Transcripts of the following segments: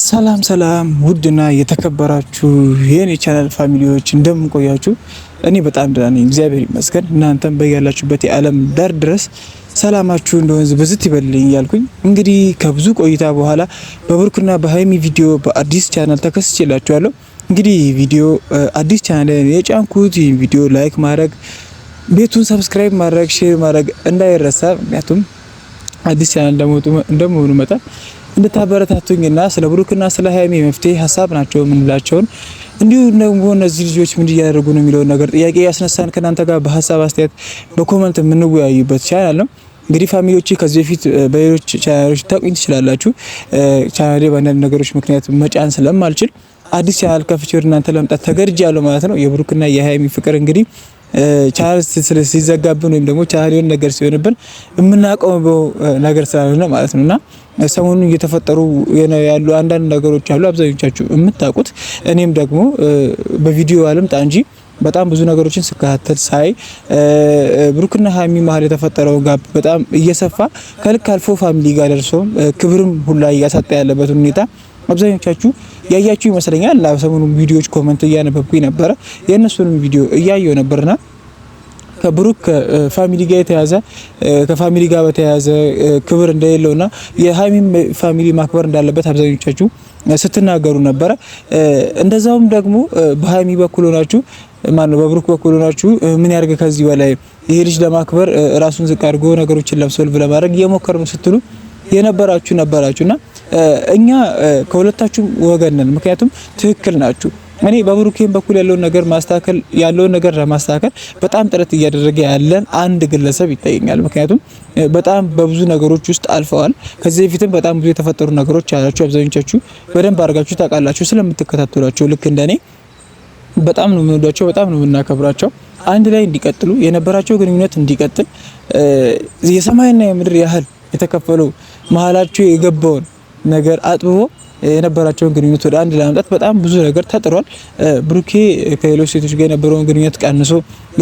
ሰላም ሰላም ውድና የተከበራችሁ የኔ ቻናል ፋሚሊዎች እንደምን ቆያችሁ? እኔ በጣም ደህና ነኝ፣ እግዚአብሔር ይመስገን። እናንተም በያላችሁበት የዓለም ዳር ድረስ ሰላማችሁ እንደወንዝ ብዝት ይበልልኝ እያልኩኝ እንግዲህ ከብዙ ቆይታ በኋላ በብሩክና በሀይሚ ቪዲዮ በአዲስ ቻናል ተከስቼላችኋለሁ። እንግዲህ ቪዲዮ አዲስ ቻናል የጫንኩት ቪዲዮ ላይክ ማድረግ፣ ቤቱን ሰብስክራይብ ማድረግ፣ ሼር ማድረግ እንዳይረሳ። ምክንያቱም አዲስ ቻናል እንደመሆኑ መጠን እንድታበረታቱኝና ስለ ብሩክና ስለ ሀይሚ መፍትሄ ሀሳብ ናቸው የምንላቸውን እንዲሁ ደግሞ እነዚህ ልጆች ምን እያደረጉ ነው የሚለውን ነገር ጥያቄ ያስነሳን ከናንተ ጋር በሀሳብ አስተያየት በኮሜንት የምንወያዩበት ቻናል ነው። እንግዲህ ፋሚሊዎቼ ከዚህ በፊት በሌሎች ቻናሎች ታውቁኝ ትችላላችሁ። ቻናሌ በአንዳንድ ነገሮች ምክንያት መጫን ስለማልችል አዲስ ቻናል ከፍቼ ወደ እናንተ ለመምጣት ተገድጃለሁ ማለት ነው። የብሩክና የሀይሚ ፍቅር እንግዲህ ቻናል ሲዘጋብን ወይም ደግሞ ቻናል የሆነ ነገር ሲሆንብን የምናቆመው ነገር ስላልሆነ ማለት ነውና ሰሞኑን እየተፈጠሩ ያሉ አንዳንድ ነገሮች አሉ፣ አብዛኞቻችሁ የምታውቁት። እኔም ደግሞ በቪዲዮ አልምጣ እንጂ በጣም ብዙ ነገሮችን ስከታተል ሳይ ብሩክና ሀይሚ መሀል የተፈጠረው ጋብ በጣም እየሰፋ ከልክ አልፎ ፋሚሊ ጋር ደርሶ ክብርም ሁላ እያሳጣ ያለበት ሁኔታ አብዛኞቻችሁ ያያችሁ ይመስለኛል። እና ሰሞኑን ቪዲዮዎች ኮሜንት እያነበብኩኝ ነበረ፣ የእነሱንም ቪዲዮ እያየሁ ነበርና ከብሩክ ፋሚሊ ጋር የተያዘ ከፋሚሊ ጋር በተያዘ ክብር እንደሌለውና የሀይሚም ፋሚሊ ማክበር እንዳለበት አብዛኞቻችሁ ስትናገሩ ነበረ። እንደዛውም ደግሞ በሀይሚ በኩል ሆናችሁ በብሩክ በኩል ሆናችሁ ምን ያርገ ከዚህ በላይ ይሄ ልጅ ለማክበር ራሱን ዝቅ አድርጎ ነገሮችን ለመሶልቭ ለማድረግ እየሞከረ ነው ስትሉ ነበራችሁና እኛ ከሁለታችሁ ወገን ነን። ምክንያቱም ትክክል ናችሁ። እኔ በብሩኬን በኩል ያለውን ነገር ለማስተካከል በጣም ጥረት እያደረገ ያለን አንድ ግለሰብ ይታየኛል። ምክንያቱም በጣም በብዙ ነገሮች ውስጥ አልፈዋል። ከዚህ በፊትም በጣም ብዙ የተፈጠሩ ነገሮች አላችሁ። አብዛኞቻችሁ በደንብ አድርጋችሁ ታውቃላችሁ ስለምትከታተሏቸው። ልክ እንደኔ በጣም ነው የምንወዳቸው፣ በጣም ነው የምናከብራቸው። አንድ ላይ እንዲቀጥሉ የነበራቸው ግንኙነት እንዲቀጥል የሰማይና የምድር ያህል የተከፈለው መሀላቸው የገባውን ነገር አጥብቦ የነበራቸውን ግንኙነት ወደ አንድ ለማምጣት በጣም ብዙ ነገር ተጥሯል። ብሩኬ ከሌሎች ሴቶች ጋር የነበረውን ግንኙነት ቀንሶ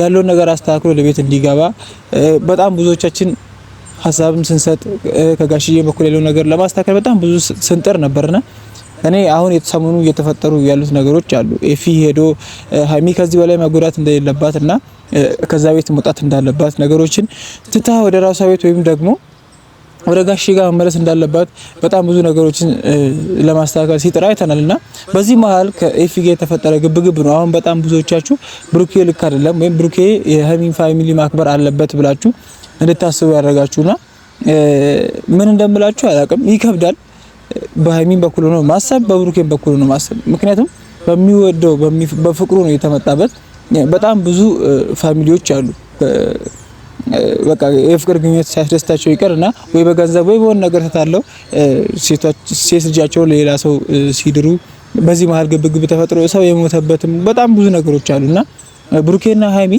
ያለውን ነገር አስተካክሎ ለቤት እንዲገባ በጣም ብዙዎቻችን ሀሳብም ስንሰጥ ከጋሽዬ በኩል ያለውን ነገር ለማስተካከል በጣም ብዙ ስንጥር ነበርና እኔ አሁን የተሰሙኑ እየተፈጠሩ ያሉት ነገሮች አሉ። ኤፊ ሄዶ ሀይሚ ከዚህ በላይ መጎዳት እንደሌለባትና ከዛ ቤት መውጣት እንዳለባት ነገሮችን ትታ ወደ ራሷ ቤት ወይም ደግሞ ወደ ጋሽ ጋር መመለስ እንዳለባት በጣም ብዙ ነገሮችን ለማስተካከል ሲጥራ አይተናልና በዚህ መሀል ከኤፊ ጋር የተፈጠረ ግብግብ ነው። አሁን በጣም ብዙዎቻችሁ ብሩኬ ልክ አይደለም ወይም ብሩኬ የሀይሚን ፋሚሊ ማክበር አለበት ብላችሁ እንድታስቡ ያደርጋችሁና ምን እንደምላችሁ አላውቅም። ይከብዳል። በሀይሚን በኩል ነው ማሰብ፣ በብሩኬን በኩል ነው ማሰብ። ምክንያቱም በሚወደው በፍቅሩ ነው የተመጣበት። በጣም ብዙ ፋሚሊዎች አሉ በቃ የፍቅር ግንኙነት ሲያስደስታቸው ይቀርና ወይ በገንዘብ ወይ በሆነ ነገር ተታለው ሴት ልጃቸው ሌላ ሰው ሲድሩ በዚህ መሀል ግብግብ ተፈጥሮ ሰው የሞተበትም በጣም ብዙ ነገሮች አሉና ብሩኬና ሀይሚ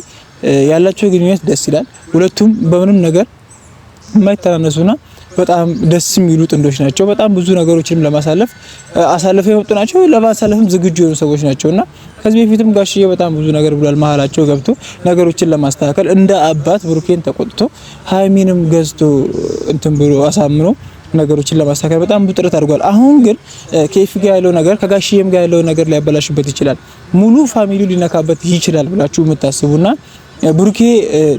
ያላቸው ግንኙነት ደስ ይላል። ሁለቱም በምንም ነገር የማይተናነሱና በጣም ደስ የሚሉ ጥንዶች ናቸው። በጣም ብዙ ነገሮችንም ለማሳለፍ አሳልፈው የመጡ ናቸው። ለማሳለፍም ዝግጁ የሆኑ ሰዎች ናቸውና ከዚህ በፊትም ጋሽዬ በጣም ብዙ ነገር ብሏል። መሀላቸው ገብቶ ነገሮችን ለማስተካከል እንደ አባት ብሩኬን ተቆጥቶ ሀይሚንም ገዝቶ እንትን ብሎ አሳምኖ ነገሮችን ለማስተካከል በጣም ብዙ ጥረት አድርጓል። አሁን ግን ከኤፊ ጋር ያለው ነገር ከጋሽዬም ጋር ያለው ነገር ሊያበላሽበት ይችላል፣ ሙሉ ፋሚሊው ሊነካበት ይችላል ብላችሁ የምታስቡና ብሩኬ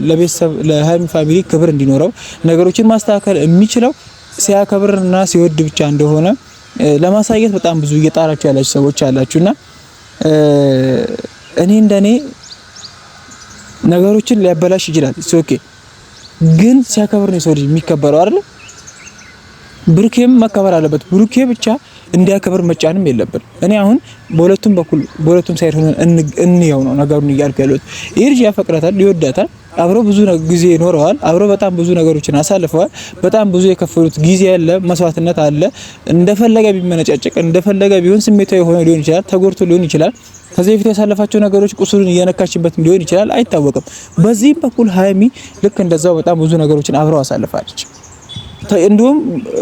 ለቤተሰብ ለሀይሚ ፋሚሊ ክብር እንዲኖረው ነገሮችን ማስተካከል የሚችለው ሲያከብርና ሲወድ ብቻ እንደሆነ ለማሳየት በጣም ብዙ እየጣራችሁ ያላችሁ ሰዎች አላችሁና እኔ እንደኔ ነገሮችን ሊያበላሽ ይችላል። ኦኬ፣ ግን ሲያከብር ነው ሰው ልጅ የሚከበረው አይደል? ብሩኬም መከበር አለበት። ብሩኬ ብቻ እንዲያከብር መጫንም የለብን። እኔ አሁን በሁለቱም ሳይድ ሆነን እንየው ነው ነገሩን እያልኩ ያለሁት። ይሄ ልጅ ያፈቅራታል፣ ይወዳታል፣ አብረው ብዙ ጊዜ ይኖረዋል፣ አብረው በጣም ብዙ ነገሮችን አሳልፈዋል። በጣም ብዙ የከፈሉት ጊዜ አለ፣ መስዋዕትነት አለ። እንደፈለገ ቢመነጫጨቅ እንደፈለገ ቢሆን ስሜታዊ ሆኖ ሊሆን ይችላል፣ ተጎድቶ ሊሆን ይችላል። ከዚህ በፊት ያሳለፋቸው ነገሮች ቁስሉን እየነካችበት ሊሆን ይችላል፣ አይታወቅም። በዚህም በኩል ሀይሚ ልክ እንደዛው በጣም ብዙ ነገሮችን አብረው አሳልፋለች። እንዲሁም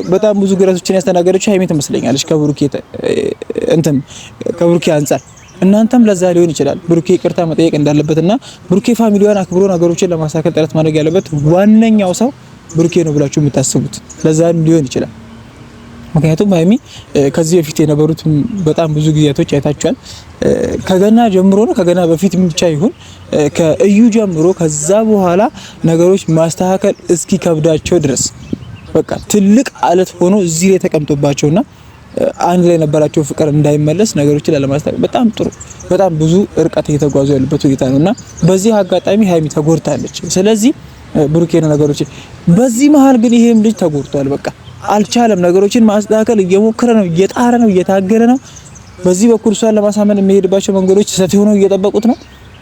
በጣም ብዙ ግረቶችን ያስተናገደችው ሀይሚ ትመስለኛለች ከብሩኬ አንፃር። እናንተም ለዛ ሊሆን ይችላል ብሩኬ ይቅርታ መጠየቅ እንዳለበትና ብሩኬ ፋሚሊዋን አክብሮ ነገሮችን ለማስተካከል ጥረት ማድረግ ያለበት ዋነኛው ሰው ብሩኬ ነው ብላችሁ የምታስቡት ለዛም ሊሆን ይችላል። ምክንያቱም ሀይሚ ከዚህ በፊት የነበሩት በጣም ብዙ ጊዜያቶች አይታችኋል። ከገና ጀምሮ ነው ከገና በፊት ብቻ ይሁን ከእዩ ጀምሮ ከዛ በኋላ ነገሮች ማስተካከል እስኪ ከብዳቸው ድረስ በቃ ትልቅ አለት ሆኖ እዚህ ላይ ተቀምጦባቸውና አንድ ላይ ነበራቸው ፍቅር እንዳይመለስ ነገሮችን ለማስተካከል በጣም ጥሩ በጣም ብዙ እርቀት እየተጓዙ ያሉበት ሁኔታ ነውና በዚህ አጋጣሚ ሀይሚ ተጎድታለች። ስለዚህ ብሩኬ ነው ነገሮችን በዚህ መሀል ግን ይሄም ልጅ ተጎድቷል። በቃ አልቻለም። ነገሮችን ማስተካከል እየሞከረ ነው፣ እየጣረ ነው፣ እየታገለ ነው። በዚህ በኩል እሷን ለማሳመን የሚሄድባቸው መንገዶች ስህተት ሆነው እየጠበቁት ነው።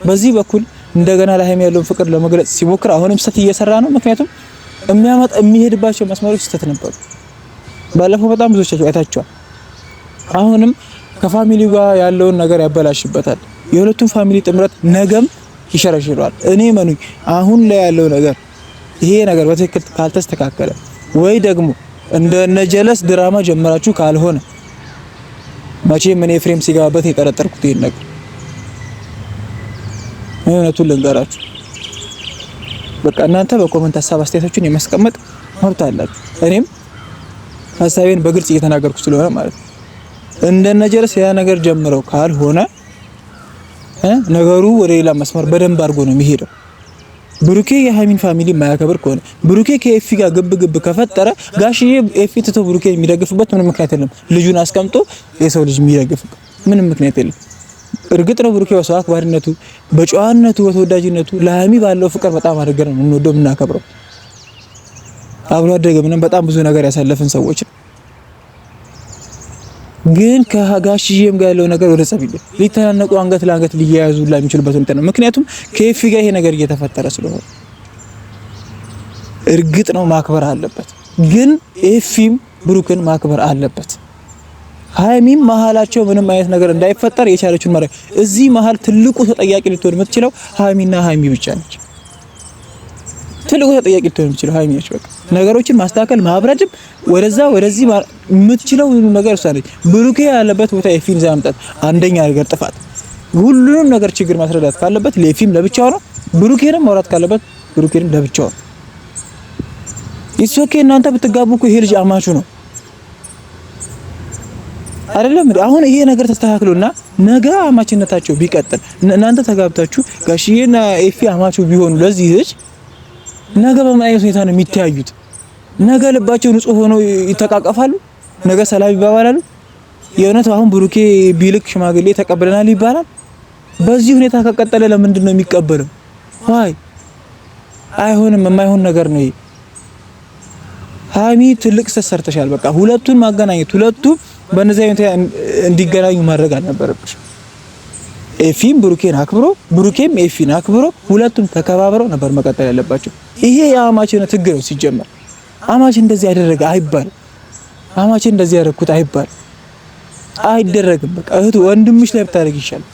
በዚህ በኩል እንደገና ለሀይሚ ያለውን ፍቅር ለመግለጽ ሲሞክር አሁንም ስህተት እየሰራ ነው። ምክንያቱም የሚሄድባቸው መስመሮች ስህተት ነበሩ። ባለፈው በጣም ብዙዎቻችሁ አይታችኋል። አሁንም ከፋሚሊው ጋር ያለውን ነገር ያበላሽበታል። የሁለቱም ፋሚሊ ጥምረት ነገም ይሸረሽረዋል። እኔ መኑኝ አሁን ላይ ያለው ነገር ይሄ ነገር በትክክል ካልተስተካከለ ወይ ደግሞ እንደነ ጀለስ ድራማ ጀመራችሁ ካልሆነ መቼም እኔ ፍሬም ሲገባበት የጠረጠርኩት ይሄን ነገር እውነቱን ልንገራችሁ። በቃ እናንተ በኮሜንት ሀሳብ አስተያየታችሁን የማስቀመጥ መብት አላችሁ። እኔም ሀሳቤን በግልጽ እየተናገርኩ ስለሆነ ማለት ነው። እንደነ ጀለስ ያ ነገር ጀምረው ካልሆነ ነገሩ ወደ ሌላ መስመር በደንብ አድርጎ ነው የሚሄደው። ብሩኬ የሀይሚን ፋሚሊ ማያከብር ከሆነ ብሩኬ ከኤፊ ጋር ግብ ከፈጠረ ጋሽዬ ኤፊ ትቶ ብሩኬ የሚደግፍበት ምንም ምክንያት የለም። ልጁን አስቀምጦ የሰው ልጅ የሚደግፍበት ምንም ምክንያት የለም። እርግጥ ነው ብሩኬ በሰው አክባሪነቱ፣ በጨዋነቱ፣ በተወዳጅነቱ ለሀይሚ ባለው ፍቅር በጣም አድርገን ነው የምንወደው የምናከብረው። አብሮ አደገ ምንም በጣም ብዙ ነገር ያሳለፍን ሰዎች ግን ከጋሽዬም ጋር ያለው ነገር ወደ ጸብ ሊተናነቁ አንገት ለአንገት ሊያያዙ የሚችሉበት ሁኔታ ነው። ምክንያቱም ከኤፊ ጋር ይሄ ነገር እየተፈጠረ ስለሆነ እርግጥ ነው ማክበር አለበት፣ ግን ኤፊም ብሩክን ማክበር አለበት። ሀይሚም መሀላቸው ምንም አይነት ነገር እንዳይፈጠር የቻለችውን ማድረግ። እዚህ መሀል ትልቁ ተጠያቂ ልትሆን የምትችለው ሀይሚና ሀይሚ ብቻ ነች። ትልቁ ተጠያቂ ልትሆን የምትችለው ሀይሚ ነች። በቃ ነገሮችን ማስተካከል ማብረድም ወደዛ ወደዚህ የምትችለው ነገር እሷ ነች። ብሩኬ ያለበት ቦታ ኤፊን ዛምጣት አንደኛ ነገር ጥፋት። ሁሉንም ነገር ችግር ማስረዳት ካለበት ለኤፊም ለብቻው ነው፣ ብሩኬንም ማውራት ካለበት ብሩኬንም ለብቻው ነው። ኢትስ ኦኬ። እናንተ ብትጋቡ እኮ ይሄ ልጅ አማቹ ነው አይደለም። አሁን ይሄ ነገር ተስተካክሎና ነገ አማችነታቸው ቢቀጥል እናንተ ተጋብታችሁ ጋሽዬና ኤፊ አማቹ ቢሆኑ ለዚህ ልጅ ነገ በምን አይነት ሁኔታ ነው የሚተያዩት? ነገ ልባቸው ንጹህ ሆኖ ይተቃቀፋሉ? ነገ ሰላም ይባባላሉ? የእውነት አሁን ብሩኬ ቢልክ ሽማግሌ ተቀበለናል ይባላል? በዚህ ሁኔታ ከቀጠለ ለምንድን ነው የሚቀበለው? ዋይ አይሆንም። የማይሆን ነገር ነው ይሄ። ሀይሚ ትልቅ ስህተት ሰርተሻል። በቃ ሁለቱን ማገናኘት፣ ሁለቱም በእነዚህ አይነት እንዲገናኙ ማድረግ አልነበረብሽ። ኤፊም ብሩኬን አክብሮ ብሩኬም ኤፊን አክብሮ ሁለቱም ተከባብረው ነበር መቀጠል ያለባቸው። ይሄ የአማችነት ህግ ነው። ሲጀመር አማች እንደዚህ ያደረገ አይባል፣ አማች እንደዚህ ያደረኩት አይባል፣ አይደረግም። በቃ እህቱ ወንድምሽ ላይ ብታደርግ ይሻላል።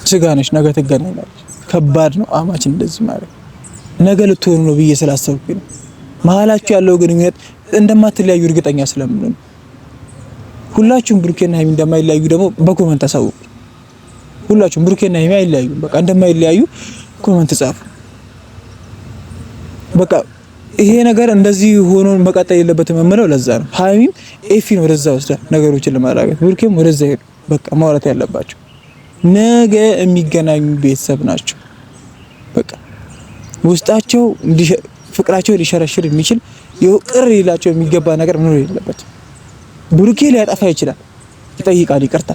ስጋ ነሽ፣ ነገ ትገናኛለች። ከባድ ነው አማች እንደዚህ ማለት። ነገ ልትሆኑ ነው ብዬ ስላሰብኩኝ ነው። መሀላችሁ ያለው ግንኙነት እንደማትለያዩ እርግጠኛ ስለምን ነው። ሁላችሁም ብሩኬና ሀይሚ እንደማይለያዩ ደግሞ በኮመንት አሳውቁ። ሁላችሁም ብሩኬና ሀይሚ አይለያዩ፣ በቃ እንደማይለያዩ ኮመንት ጻፉ። በቃ ይሄ ነገር እንደዚህ ሆኖ መቀጠል የለበትም የምለው ለዛ ነው። ሀይሚም ኤፊን ወደዛ ወስዳ ነገሮችን ለማረጋገጥ ብሩኬም ወደዛ ሄዱ። በቃ ማውራት ያለባቸው ነገ የሚገናኙ ቤተሰብ ናቸው። በቃ ውስጣቸው ፍቅራቸው ሊሸረሽር የሚችል ይቅር ይላቸው የሚገባ ነገር መኖር የለበትም። ብሩኬ ሊያጠፋ ይችላል፣ ይጠይቃል ይቅርታ፣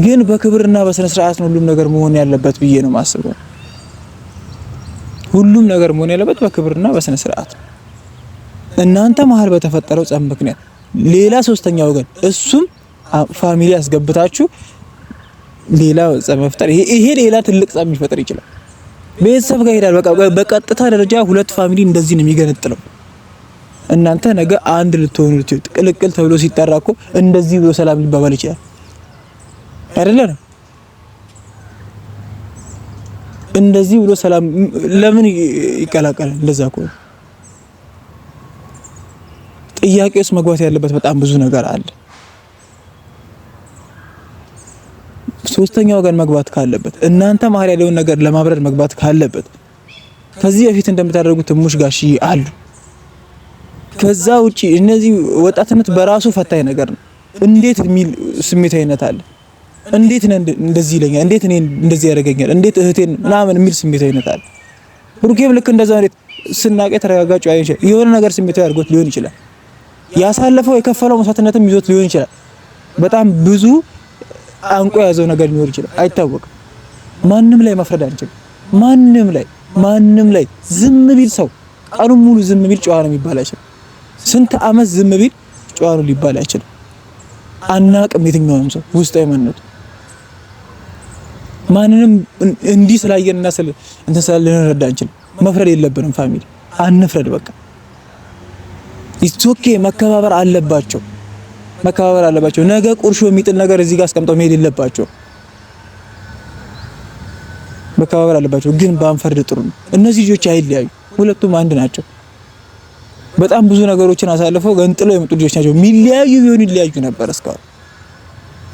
ግን በክብርና በስነ ስርዓት ነው ሁሉም ነገር መሆን ያለበት ብዬ ነው ማስበው። ሁሉም ነገር መሆን ያለበት በክብርና በስነ ስርዓት። እናንተ መሀል በተፈጠረው ጸብ ምክንያት ሌላ ሶስተኛ ወገን እሱም ፋሚሊ ያስገብታችሁ ሌላ ጸብ መፍጠር፣ ይሄ ሌላ ትልቅ ጸብ ሊፈጠር ይችላል። ቤተሰብ ጋር ይሄዳል። በቃ በቀጥታ ደረጃ ሁለት ፋሚሊ እንደዚህ ነው የሚገነጥለው። እናንተ ነገ አንድ ልትሆኑ ቅልቅል ተብሎ ሲጠራ እኮ እንደዚህ ብሎ ሰላም ሊባባል ይችላል አይደለ? እንደዚህ ብሎ ሰላም ለምን ይቀላቀላል? እንደዛ እኮ ጥያቄ ውስጥ መግባት ያለበት በጣም ብዙ ነገር አለ። ሶስተኛው ወገን መግባት ካለበት እናንተ መሀል ያለውን ነገር ለማብረድ መግባት ካለበት ከዚህ በፊት እንደምታደርጉት ሙሽ ጋሺ አሉ። ከዛ ውጪ እነዚህ ወጣትነት በራሱ ፈታኝ ነገር ነው። እንዴት የሚል ስሜታዊነት አለ። እንዴት እንደዚህ ይለኛል፣ እንዴት እኔ እንደዚህ ያደርገኛል፣ እንዴት እህቴን ምናምን የሚል ስሜታዊነት አለ። ብሩኬም ልክ እንደዛ ነው። ስናቀ ተረጋጋጭ አይንሽ የሆነ ነገር ስሜታዊ አድርጎት ሊሆን ይችላል። ያሳለፈው የከፈለው መስዋዕትነትም ይዞት ሊሆን ይችላል። በጣም ብዙ አንቆ ያዘው ነገር ሊኖር ይችላል፣ አይታወቅም። ማንም ላይ መፍረድ አንችልም። ማንም ላይ ዝም ቢል ሰው ቀኑን ሙሉ ዝም ቢል ጨዋ ነው የሚባል አይችልም። ስንት አመት ዝም ቢል ጨዋ ነው ሊባል አይችልም። አናቅም የትኛውም ሰው ውስጣዊ ማንነቱ። ማንንም እንዲህ ስላየንና እንትን ስላለን ልንረዳ አንችልም። መፍረድ የለብንም ፋሚሊ፣ አንፍረድ በቃ። ኢትስ ኦኬ። መከባበር አለባቸው። ነገ ቁርሾ የሚጥል ነገር እዚህ ጋር አስቀምጠው መሄድ የለባቸው። መከባበር አለባቸው፣ ግን ባንፈርድ ጥሩ ነው። እነዚህ ልጆች አይለያዩ፣ ሁለቱም አንድ ናቸው። በጣም ብዙ ነገሮችን አሳልፈው ገንጥለው የመጡ ልጆች ናቸው። የሚለያዩ ቢሆን ይለያዩ ነበር እስካሁን።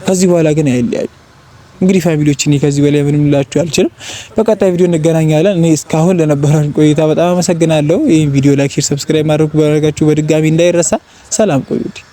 ከዚህ በኋላ ግን አይለያዩ። እንግዲህ ፋሚሊዎች እኔ ከዚህ በላይ ምንም ልላችሁ አልችልም። በቀጣይ ቪዲዮ እንገናኛለን። እኔ እስካሁን ለነበረን ቆይታ በጣም አመሰግናለሁ። ይሄን ቪዲዮ ላይክ፣ ሼር፣ ሰብስክራይብ ማድረጋችሁ በድጋሚ እንዳይረሳ። ሰላም ቆዩልኝ።